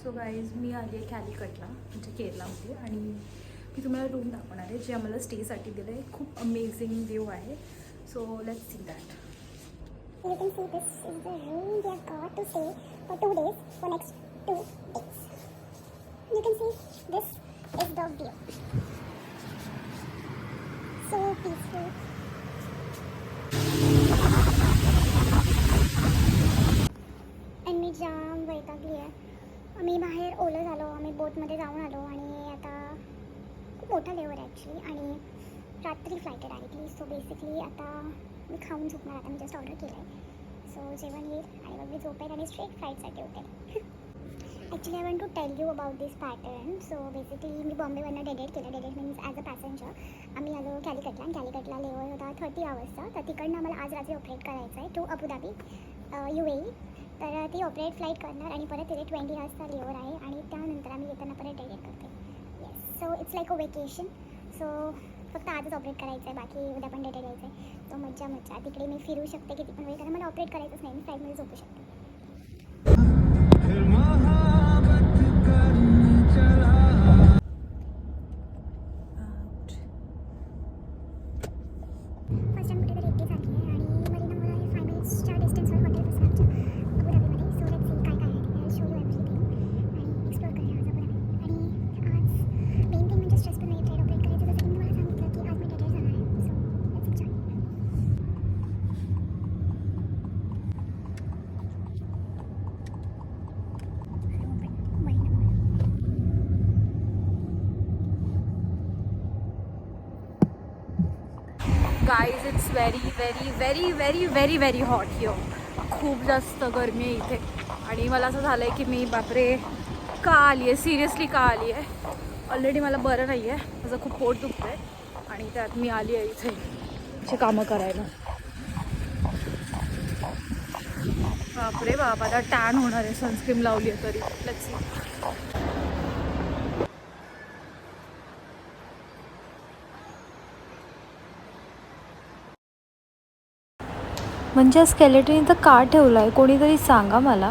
So guys मी आली आहे कॅलिकटला म्हणजे केरलामध्ये आणि मी तुम्हाला रूम दाखवणार आहे जे आम्हाला स्टेसाठी दिलं आहे. खूप अमेझिंग व्ह्यू आहे. So let's see that. You can see this is the room we have got to stay for 2 days, for next 2 days. You can see this is the view. So peaceful. आणि मी जाम वैतागली आहे. आम्ही बाहेर ओलं झालो, आम्ही बोटमध्ये जाऊन आलो आणि आता खूप मोठा लेवर आहे ॲक्च्युली आणि रात्री फ्लाईट आहे डायरेक्टली. सो बेसिकली आता मी खाऊन झोपणार. आता मी जस्ट ऑर्डर केलं आहे. सो जेवण येईल आणि मग मी झोपेल आणि स्ट्रेट फ्लाईटसाठी उठेल. Actually I want to tell you about this pattern. So basically मी बॉम्बेवरनं डेडेट केलं. Deadhead means as a passenger आम्ही आलो कॅलिकटला आणि कॅलिकटला लेवर होता 30 आवर्सचा. तर तिकडनं आम्हाला आज रात्री ऑपरेट करायचं आहे टू अबुधाबी UAE. तर ती ऑपरेट फ्लाईट करणार आणि परत तिथे 20 आवर्सचा लेवर आहे आणि त्यानंतर आम्ही येताना परत डेडेट करते. Yes, so it's like a vacation. So फक्त आजच ऑपरेट करायचं आहे, बाकी उद्या पण डेटेड यायचं आहे. तो मज्जा मज्जा. तिकडे मी फिरू शकते किती पण वेळ, कारण मला ऑपरेट करायचंच नाही. मी फ्लाईटमध्ये झोपू शकते. फर्स्ट टाइम कुठेतरी एकटी झाली आहे आणि मरीना मोल आहे 5 मिनिट्सच्या डिस्टन्सवर हॉटेल बसलं आमच्या अबुधाबीमध्ये. सो लेट्स सी काय काय आहे तिथे. शो यू एव्हरीथिंग आणि एक्सप्लोर करूया आज अबुधाबी. आणि आज मेन थिंग म्हणजे स्ट्रेसफुल नाही फ्लाईट ऑपरेट करायचं. जसं की मी तुम्हाला सांगितलं की आज मी डेटेड जाणार आहे. So let's enjoy. Guys it's very very very very very very hot here. खूप जास्त गरमी आहे इथे आणि मला असं झालं आहे की मी बापरे का आली आहे, सिरियसली का आली आहे. ऑलरेडी मला बरं नाही आहे, माझं खूप पोट दुखतं आहे आणि त्यात मी आली आहे इथे अशी कामं करायला. बापरे बाप, आता टॅन होणार आहे. सनस्क्रीम लावली आहे तरी. Let's see. म्हणजे स्केलेटन इथं का ठेवलं आहे कोणीतरी सांगा मला.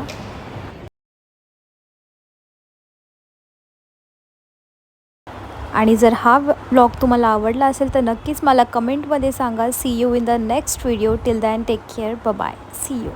आणि जर हा व्लॉग तुम्हाला आवडला असेल तर नक्कीच मला कमेंटमध्ये सांगा. See you in the next video. Till then take care. Bye. See you.